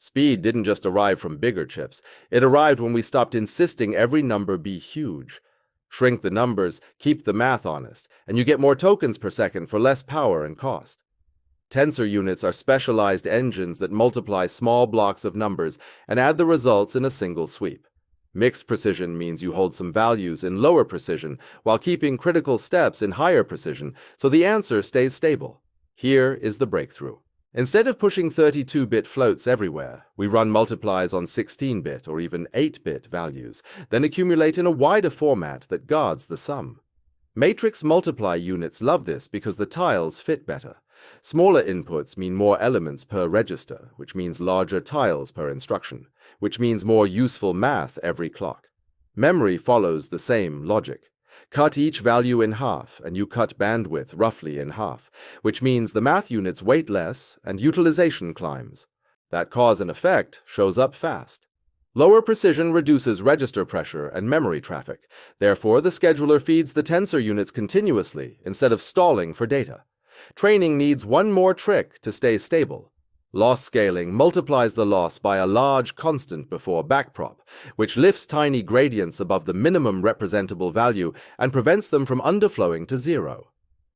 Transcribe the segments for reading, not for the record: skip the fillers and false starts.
Speed didn't just arrive from bigger chips. It arrived when we stopped insisting every number be huge. Shrink the numbers, keep the math honest, and you get more tokens per second for less power and cost. Tensor units are specialized engines that multiply small blocks of numbers and add the results in a single sweep. Mixed precision means you hold some values in lower precision while keeping critical steps in higher precision, so the answer stays stable. Here is the breakthrough. Instead of pushing 32-bit floats everywhere, we run multiplies on 16-bit or even 8-bit values, then accumulate in a wider format that guards the sum. Matrix multiply units love this because the tiles fit better. Smaller inputs mean more elements per register, which means larger tiles per instruction, which means more useful math every clock. Memory follows the same logic. Cut each value in half, and you cut bandwidth roughly in half, which means the math units weight less and utilization climbs. That cause and effect shows up fast. Lower precision reduces register pressure and memory traffic. Therefore, the scheduler feeds the tensor units continuously instead of stalling for data. Training needs one more trick to stay stable. Loss scaling multiplies the loss by a large constant before backprop, which lifts tiny gradients above the minimum representable value and prevents them from underflowing to zero.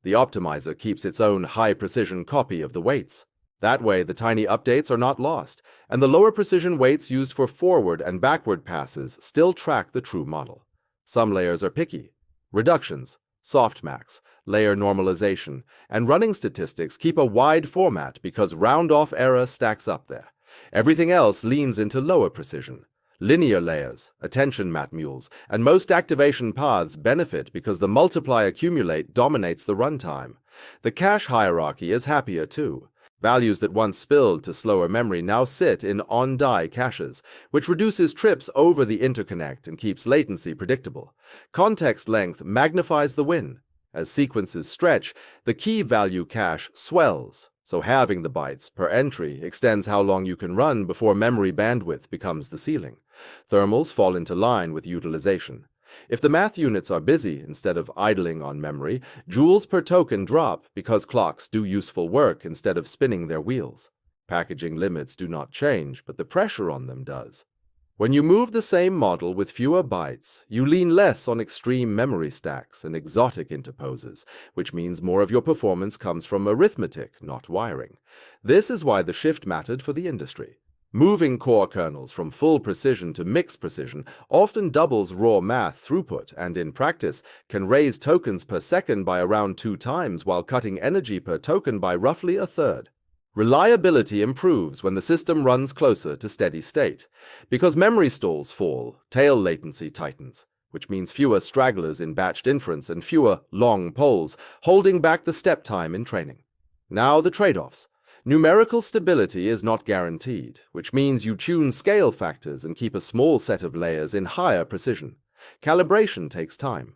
The optimizer keeps its own high-precision copy of the weights. That way, the tiny updates are not lost, and the lower precision weights used for forward and backward passes still track the true model. Some layers are picky. Reductions, softmax, layer normalization, and running statistics keep a wide format because round-off error stacks up there. Everything else leans into lower precision. Linear layers, attention mat mules, and most activation paths benefit because the multiply accumulate dominates the runtime. The cache hierarchy is happier too. Values that once spilled to slower memory now sit in on-die caches, which reduces trips over the interconnect and keeps latency predictable. Context length magnifies the win. As sequences stretch, the key value cache swells, so halving the bytes per entry extends how long you can run before memory bandwidth becomes the ceiling. Thermals fall into line with utilization. If the math units are busy instead of idling on memory, joules per token drop because clocks do useful work instead of spinning their wheels. Packaging limits do not change, but the pressure on them does. When you move the same model with fewer bytes, you lean less on extreme memory stacks and exotic interposers, which means more of your performance comes from arithmetic, not wiring. This is why the shift mattered for the industry. Moving core kernels from full precision to mixed precision often doubles raw math throughput and, in practice, can raise tokens per second by around 2 times while cutting energy per token by roughly a third. Reliability improves when the system runs closer to steady state. Because memory stalls fall, tail latency tightens, which means fewer stragglers in batched inference and fewer long polls, holding back the step time in training. Now the trade-offs. Numerical stability is not guaranteed, which means you tune scale factors and keep a small set of layers in higher precision. Calibration takes time.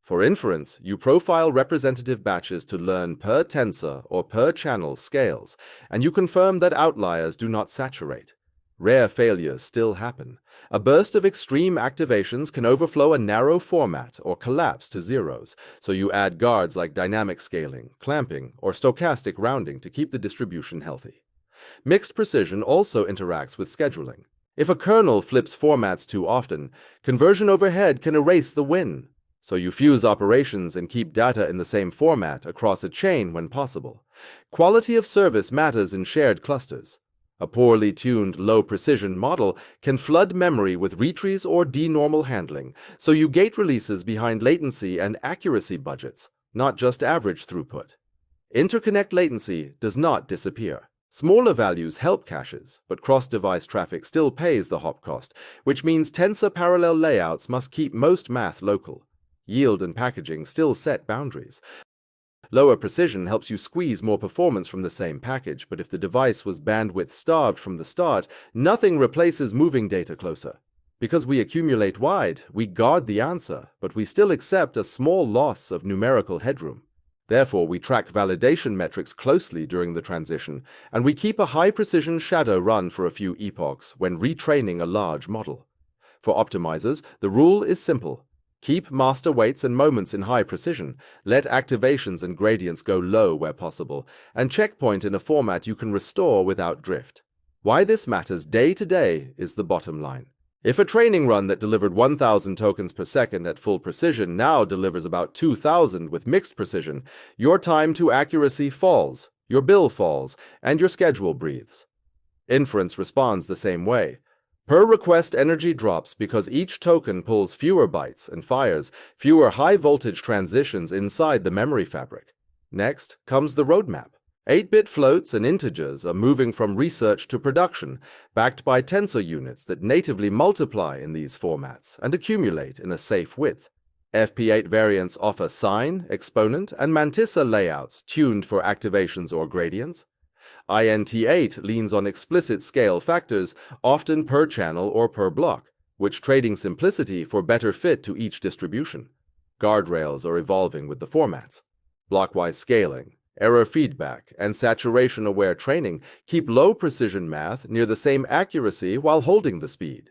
For inference, you profile representative batches to learn per tensor or per channel scales, and you confirm that outliers do not saturate. Rare failures still happen. A burst of extreme activations can overflow a narrow format or collapse to zeros, so you add guards like dynamic scaling, clamping, or stochastic rounding to keep the distribution healthy. Mixed precision also interacts with scheduling. If a kernel flips formats too often, conversion overhead can erase the win. So you fuse operations and keep data in the same format across a chain when possible. Quality of service matters in shared clusters. A poorly tuned, low-precision model can flood memory with retries or denormal handling, so you gate releases behind latency and accuracy budgets, not just average throughput. Interconnect latency does not disappear. Smaller values help caches, but cross-device traffic still pays the hop cost, which means tensor parallel layouts must keep most math local. Yield and packaging still set boundaries. Lower precision helps you squeeze more performance from the same package, but if the device was bandwidth-starved from the start, nothing replaces moving data closer. Because we accumulate wide, we guard the answer, but we still accept a small loss of numerical headroom. Therefore, we track validation metrics closely during the transition, and we keep a high-precision shadow run for a few epochs when retraining a large model. For optimizers, the rule is simple. Keep master weights and moments in high precision, let activations and gradients go low where possible, and checkpoint in a format you can restore without drift. Why this matters day to day is the bottom line. If a training run that delivered 1,000 tokens per second at full precision now delivers about 2,000 with mixed precision, your time to accuracy falls, your bill falls, and your schedule breathes. Inference responds the same way. Per request energy drops because each token pulls fewer bytes and fires fewer high-voltage transitions inside the memory fabric. Next comes the roadmap. 8-bit floats and integers are moving from research to production, backed by tensor units that natively multiply in these formats and accumulate in a safe width. FP8 variants offer sine, exponent, and mantissa layouts tuned for activations or gradients. INT8 leans on explicit scale factors, often per channel or per block, which trading simplicity for better fit to each distribution. Guardrails are evolving with the formats. Blockwise scaling, error feedback, and saturation-aware training keep low-precision math near the same accuracy while holding the speed.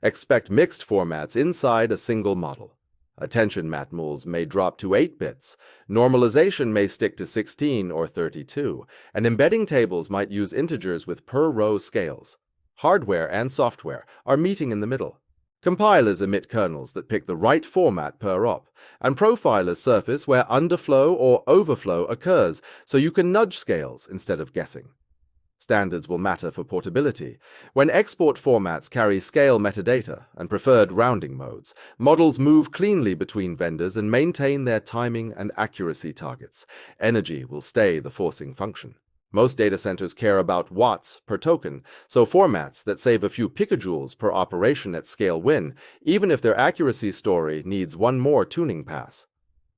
Expect mixed formats inside a single model. Attention matmuls may drop to 8 bits, normalization may stick to 16 or 32, and embedding tables might use integers with per-row scales. Hardware and software are meeting in the middle. Compilers emit kernels that pick the right format per op, and profilers surface where underflow or overflow occurs, so you can nudge scales instead of guessing. Standards will matter for portability. When export formats carry scale metadata and preferred rounding modes, models move cleanly between vendors and maintain their timing and accuracy targets. Energy will stay the forcing function. Most data centers care about watts per token, so formats that save a few picojoules per operation at scale win, even if their accuracy story needs one more tuning pass.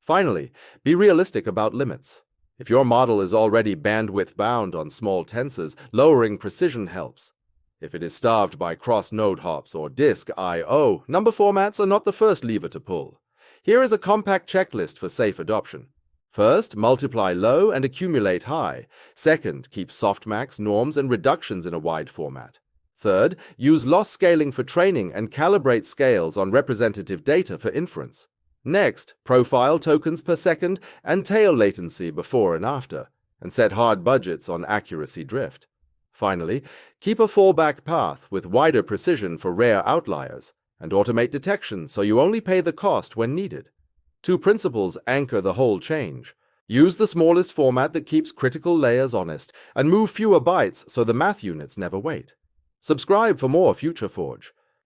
Finally, be realistic about limits. If your model is already bandwidth bound on small tensors, lowering precision helps. If it is starved by cross-node hops or disk I/O, number formats are not the first lever to pull. Here is a compact checklist for safe adoption. First, multiply low and accumulate high. Second, keep softmax, norms, and reductions in a wide format. Third, use loss scaling for training and calibrate scales on representative data for inference. Next, profile tokens per second and tail latency before and after, and set hard budgets on accuracy drift. Finally, keep a fallback path with wider precision for rare outliers, and automate detection so you only pay the cost when needed. Two principles anchor the whole change. Use the smallest format that keeps critical layers honest, and move fewer bytes so the math units never wait. Subscribe for more Future Forge.